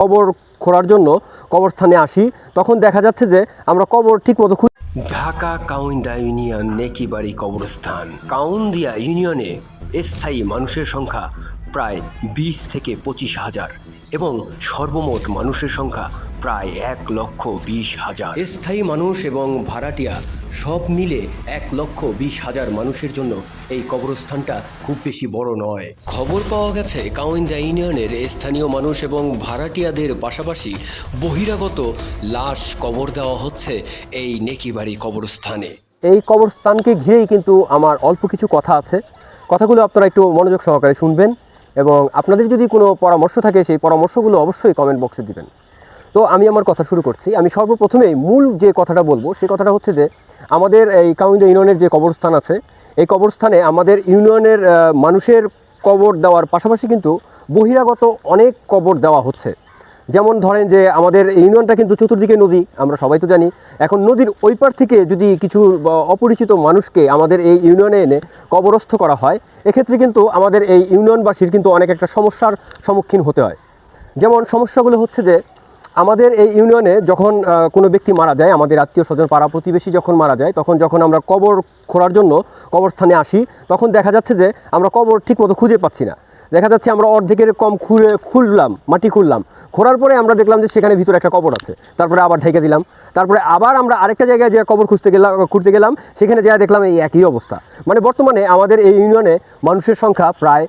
কবর খোঁড়ার জন্য কবরস্থানে আসি, তখন দেখা যাচ্ছে যে আমরা কবর ঠিকমতো ঢাকা কাউন্দিয়া ইউনিয়ন নেকিবাড়ি কবরস্থান। কাউন্দিয়া ইউনিয়নে স্থায়ী মানুষের সংখ্যা প্রায় 20 থেকে 25,000 এবং সর্বমোট মানুষের সংখ্যা প্রায় 1,20,000। স্থায়ী মানুষ এবং ভাড়াটিয়া সব মিলে 1,20,000 মানুষের জন্য এই কবরস্থানটা খুব বেশি বড় নয়। খবর পাওয়া গেছে কাউন্দিয়া ইউনিয়নের স্থানীয় মানুষ এবং ভাড়াটিয়াদের পাশাপাশি বহিরাগত লাশ কবর দেওয়া হচ্ছে এই নেকিবাড়ি কবরস্থানে। এই কবরস্থানকে ঘিরেই কিন্তু আমার অল্প কিছু কথা আছে। কথাগুলো আপনারা একটু মনোযোগ সহকারে শুনবেন এবং আপনাদের যদি কোনো পরামর্শ থাকে সেই পরামর্শগুলো অবশ্যই কমেন্ট বক্সে দিবেন। তো আমি আমার কথা শুরু করছি। আমি সর্বপ্রথমেই মূল যে কথাটা বলবো সেই কথাটা হচ্ছে যে আমাদের এই কাউন্দিয়া ইউনিয়নের যে কবরস্থান আছে, এই কবরস্থানে আমাদের ইউনিয়নের মানুষের কবর দেওয়ার পাশাপাশি কিন্তু বহিরাগত অনেক কবর দেওয়া হচ্ছে। যেমন ধরেন যে আমাদের ইউনিয়নটা কিন্তু চতুর্দিকে নদী, আমরা সবাই তো জানি। এখন নদীর ওই পার থেকে যদি কিছু অপরিচিত মানুষকে আমাদের এই ইউনিয়নে এনে কবরস্থ করা হয়, এক্ষেত্রে কিন্তু আমাদের এই ইউনিয়নবাসীর কিন্তু অনেক একটা সমস্যার সম্মুখীন হতে হয়। যেমন সমস্যাগুলো হচ্ছে যে আমাদের এই ইউনিয়নে যখন কোনো ব্যক্তি মারা যায়, আমাদের আত্মীয় স্বজন পাড়া প্রতিবেশী যখন মারা যায়, যখন আমরা কবর খোঁড়ার জন্য কবরস্থানে আসি, তখন দেখা যাচ্ছে যে আমরা কবর ঠিকমতো খুঁজে পাচ্ছি না। দেখা যাচ্ছে আমরা অর্ধেকের কম খুঁড়লাম, মাটি খুঁড়লাম, খোঁড়ার পরে আমরা দেখলাম যে সেখানে ভিতরে একটা কবর আছে, তারপরে আবার ঢেকে দিলাম, তারপরে আবার আমরা আরেকটা জায়গায় যে কবর খুঁড়তে গেলাম, সেখানে যা দেখলাম এই একই অবস্থা। মানে বর্তমানে আমাদের এই ইউনিয়নে মানুষের সংখ্যা প্রায়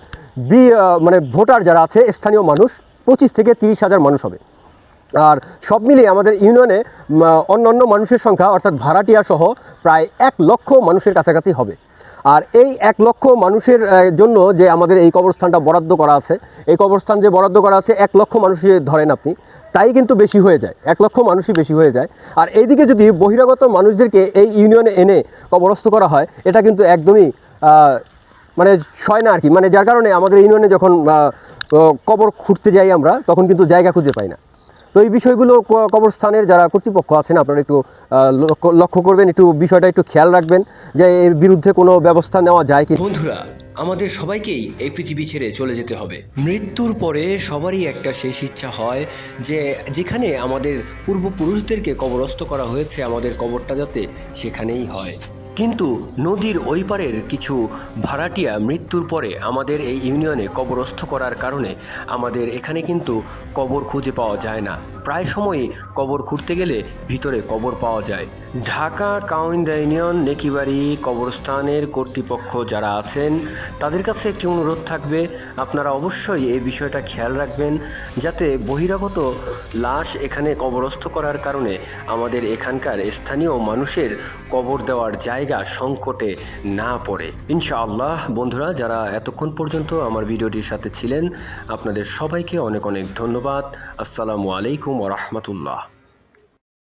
ভোটার যারা আছে স্থানীয় মানুষ 25 থেকে 30,000 মানুষ হবে। আর সব মিলিয়ে আমাদের ইউনিয়নে অন্যান্য মানুষের সংখ্যা অর্থাৎ ভাড়াটিয়া সহ প্রায় 1 লক্ষ মানুষের কাছাকাছি হবে। আর এই 1 লক্ষ মানুষের জন্য যে আমাদের এই কবরস্থানটা বরাদ্দ করা আছে, এই কবরস্থান যে বরাদ্দ করা আছে 1 লক্ষ মানুষই ধরেন আপনি, তাই কিন্তু বেশি হয়ে যায়, 1 লক্ষ মানুষই বেশি হয়ে যায়। আর এইদিকে যদি বহিরাগত মানুষদেরকে এই ইউনিয়নে এনে কবরস্থ করা হয়, এটা কিন্তু একদমই সয় না আর কি। যার কারণে আমাদের ইউনিয়নে যখন কবর খুঁড়তে যাই আমরা, তখন কিন্তু জায়গা খুঁজে পাই না। তো এই বিষয়গুলো কবরস্থানের যারা কর্তৃপক্ষ আছেন আপনারা একটু লক্ষ্য করবেন, একটু বিষয়টা একটু খেয়াল রাখবেন যে এর বিরুদ্ধে কোনো ব্যবস্থা নেওয়া যায় কি। বন্ধুরা, আমাদের সবাইকেই এই পৃথিবী ছেড়ে চলে যেতে হবে। মৃত্যুর পরে সবারই একটা শেষ ইচ্ছা হয় যে যেখানে আমাদের পূর্বপুরুষদেরকে কবরস্থ করা হয়েছে, আমাদের কবরটা যাতে সেখানেই হয়। কিন্তু নদীর ওই পারের কিছু ভাড়াটিয়া মৃত্যুর পরে আমাদের এই ইউনিয়নে কবরস্থ করার কারণে আমাদের এখানে কিন্তু কবর খুঁজে পাওয়া যায় না। প্রায় সময়ই কবর খুঁড়তে গেলে ভিতরে কবর পাওয়া যায়। ঢাকা কাউন্দিয়া ইউনিয়ন নেকিবাড়ি কবরস্থানের কর্তৃপক্ষ যারা আছেন তাদের কাছে একটি অনুরোধ থাকবে, আপনারা অবশ্যই এই বিষয়টা খেয়াল রাখবেন যাতে বহিরাগত লাশ এখানে কবরস্থ করার কারণে আমাদের এখানকার স্থানীয় মানুষের কবর দেওয়ার জায়গা সংকটে না পড়ে। ইনশাআল্লাহ বন্ধুরা, যারা এতক্ষণ পর্যন্ত আমার ভিডিওটির সাথে ছিলেন আপনাদের সবাইকে অনেক অনেক ধন্যবাদ। আসসালামু আলাইকুম ওয়া রাহমাতুল্লাহ।